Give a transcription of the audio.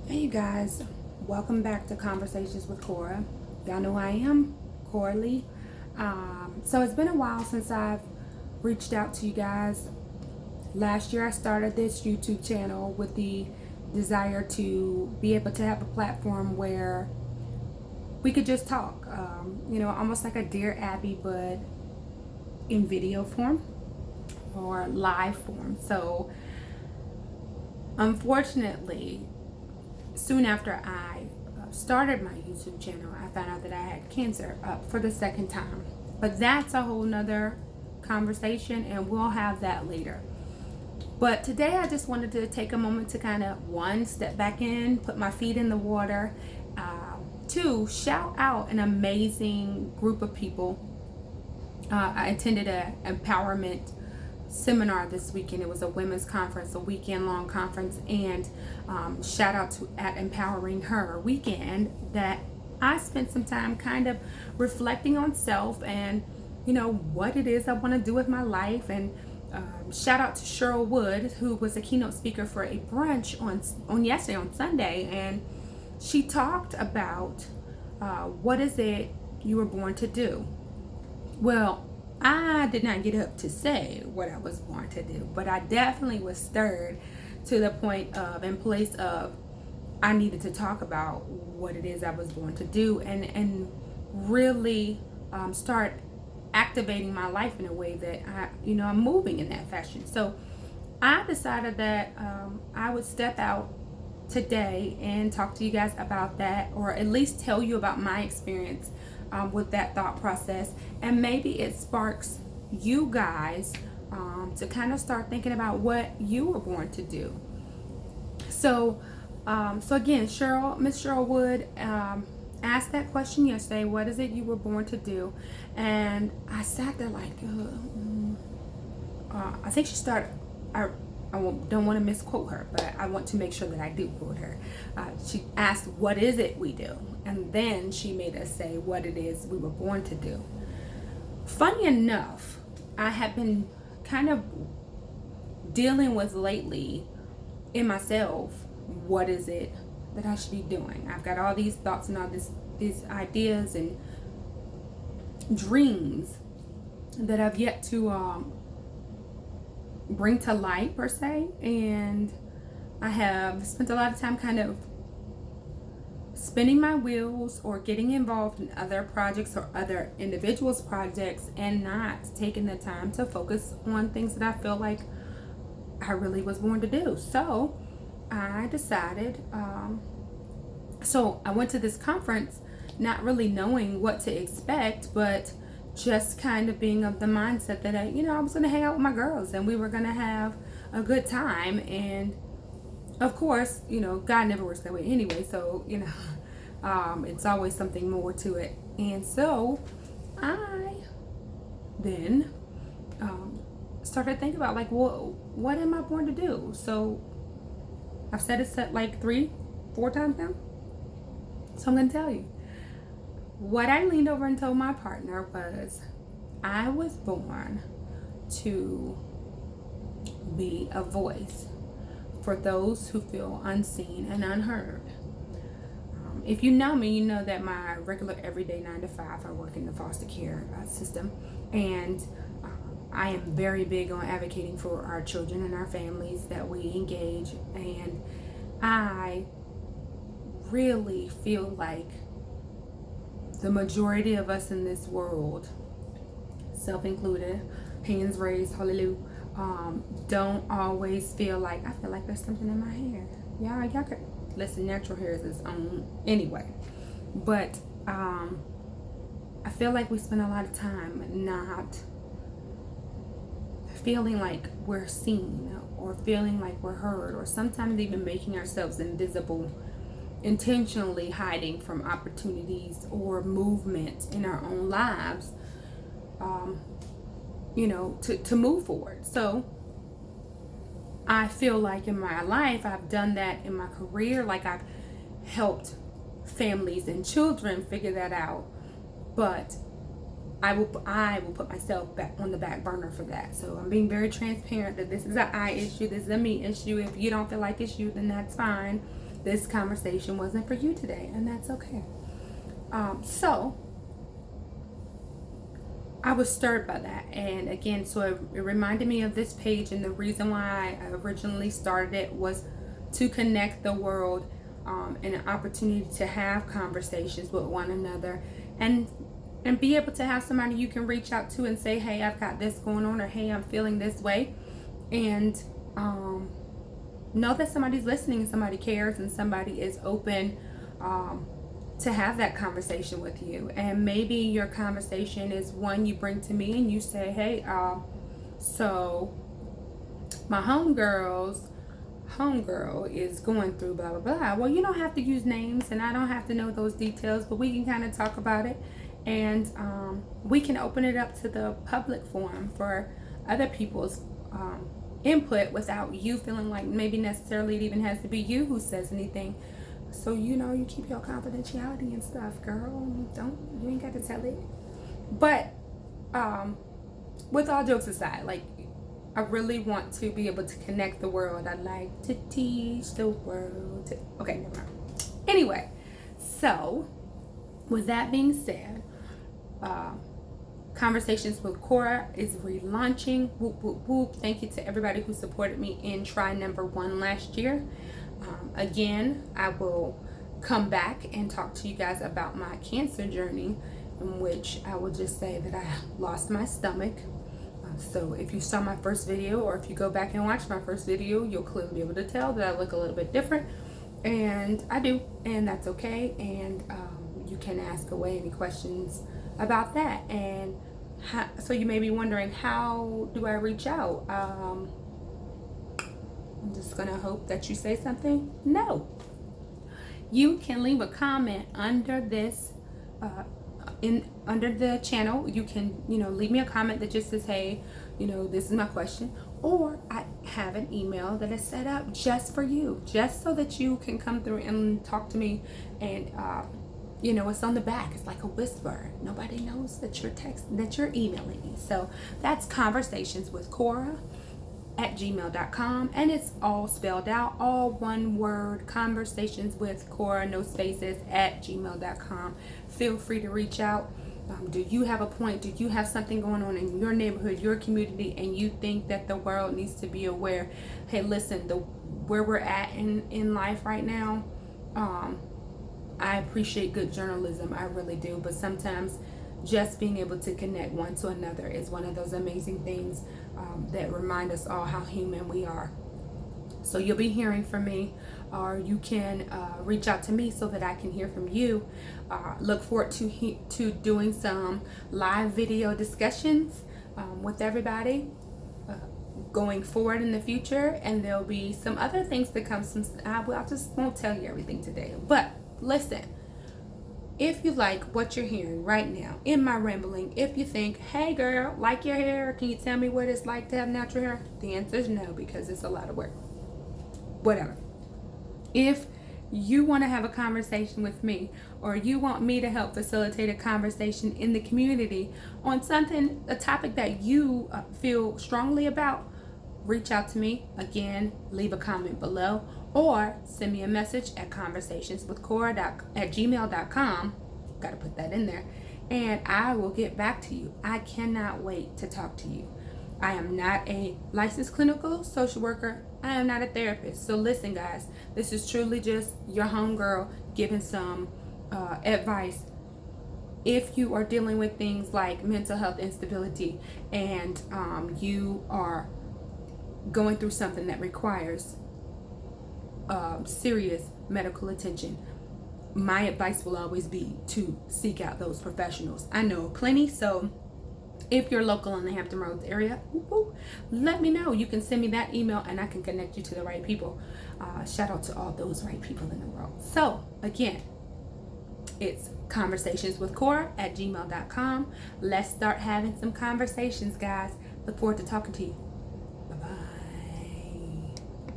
Hey you guys, welcome back to Conversations with Cora. Y'all know who I am, Cora Lee. So it's been a while since I've reached out to you guys. Last year I started this YouTube channel with the desire to be able to have a platform where we could just talk, almost like a Dear Abby, but in video form or live form. So unfortunately, soon after I started my YouTube channel, I found out that I had cancer for the second time. But that's a whole nother conversation, and we'll have that later. But today I just wanted to take a moment to kind of, one, step back in, put my feet in the water, two, shout out an amazing group of people. I attended an empowerment seminar this weekend. It was a women's conference, a weekend long conference, and shout out to at Empowering Her weekend that I spent some time kind of reflecting on self and what it is I want to do with my life. And shout out to Cheryl Wood, who was a keynote speaker for a brunch on Sunday, and she talked about what is it you were born to do. Well, I did not get up to say what I was born to do, but I definitely was stirred to the point of, in place of, I needed to talk about what it is I was born to do and really start activating my life in a way that I'm moving in that fashion. So I decided that I would step out today and talk to you guys about that, or at least tell you about my experience with that thought process, and maybe it sparks you guys to kind of start thinking about what you were born to do. So again, Miss Cheryl Wood asked that question yesterday. What is it you were born to do? And I sat there like, I think she started. Don't want to misquote her, but I want to make sure that I do quote her. She asked, what is it we do? And then she made us say what it is we were born to do. Funny enough, I have been kind of dealing with lately in myself, what is it that I should be doing? I've got all these thoughts and all these ideas and dreams that I've yet to bring to light, per se, and I have spent a lot of time kind of spinning my wheels or getting involved in other projects or other individuals' projects, and not taking the time to focus on things that I feel like I really was born to do. So I decided, so I went to this conference not really knowing what to expect, but just kind of being of the mindset that I was going to hang out with my girls and we were going to have a good time. And of course, God never works that way anyway. So, it's always something more to it. And so I then started thinking about, like, well, what am I born to do? So I've said it like 3-4 times now. So I'm going to tell you. What I leaned over and told my partner was, I was born to be a voice for those who feel unseen and unheard. If you know me, you know that my regular everyday 9 to 5, I work in the foster care system, and I am very big on advocating for our children and our families that we engage, and I really feel like the majority of us in this world, self-included, hands raised, hallelujah, don't always feel like, I feel like there's something in my hair. Y'all could listen, natural hair is its own anyway. But I feel like we spend a lot of time not feeling like we're seen or feeling like we're heard, or sometimes even making ourselves invisible, intentionally hiding from opportunities or movement in our own lives, to move forward. So I feel like in my life, I've done that in my career. Like, I've helped families and children figure that out, but I will put myself back on the back burner for that. So I'm being very transparent that this is an I issue, this is a me issue. If you don't feel like it's you, then that's fine. this conversation wasn't for you today, and that's okay. So I was stirred by that, and again, so it reminded me of this page, and the reason why I originally started it was to connect the world, and an opportunity to have conversations with one another, and be able to have somebody you can reach out to and say, hey, I've got this going on, or hey, I'm feeling this way, and know that somebody's listening, and somebody cares, and somebody is open to have that conversation with you. And maybe your conversation is one you bring to me and you say, hey, so my homegirl is going through blah blah blah. Well, you don't have to use names, and I don't have to know those details, but we can kind of talk about it, and we can open it up to the public forum for other people's input without you feeling like maybe necessarily it even has to be you who says anything. So you keep your confidentiality and stuff, girl. You ain't got to tell it. But with all jokes aside, like, I really want to be able to connect the world. I like to teach the world. Okay, never mind. Anyway, so with that being said, Conversations with Cora is relaunching. Whoop, whoop, whoop. Thank you to everybody who supported me in try number 1 last year. Again, I will come back and talk to you guys about my cancer journey, in which I will just say that I lost my stomach. So if you saw my first video, or if you go back and watch my first video, you'll clearly be able to tell that I look a little bit different. And I do, and that's okay. And you can ask away any questions about that. And so you may be wondering, how do I reach out? I'm just gonna hope that you say something. No, you can leave a comment under this under the channel. You can leave me a comment that just says, hey, this is my question, or I have an email that is set up just for you, just so that you can come through and talk to me. And it's on the back. It's like a whisper. Nobody knows that you're emailing me. So that's conversationswithcora@gmail.com, and it's all spelled out, all one word, conversationswithcora, no spaces, @gmail.com. Feel free to reach out. Do you have a point? Do you have something going on in your neighborhood, your community, and you think that the world needs to be aware? Hey, listen, where we're at in life right now, I appreciate good journalism, I really do, but sometimes just being able to connect one to another is one of those amazing things that remind us all how human we are. So you'll be hearing from me, or you can reach out to me so that I can hear from you. Look forward to doing some live video discussions with everybody going forward in the future, and there'll be some other things that come. I just won't tell you everything today, but listen, if you like what you're hearing right now in my rambling, if you think, hey girl, like your hair, can you tell me what it's like to have natural hair? The answer is no, because it's a lot of work. Whatever. If you want to have a conversation with me, or you want me to help facilitate a conversation in the community on a topic that you feel strongly about, reach out to me. Again, leave a comment below, or send me a message at conversationswithcora@gmail.com. Gotta put that in there, and I will get back to you. I cannot wait to talk to you. I am not a licensed clinical social worker. I am not a therapist. So listen, guys, this is truly just your homegirl giving some advice. If you are dealing with things like mental health instability, and you are going through something that requires serious medical attention, my advice will always be to seek out those professionals. I know plenty, so if you're local in the Hampton Roads area, let me know. You can send me that email and I can connect you to the right people. Shout out to all those right people in the world. So again, it's conversationswithcora@gmail.com. Let's start having some conversations, guys. Look forward to talking to you.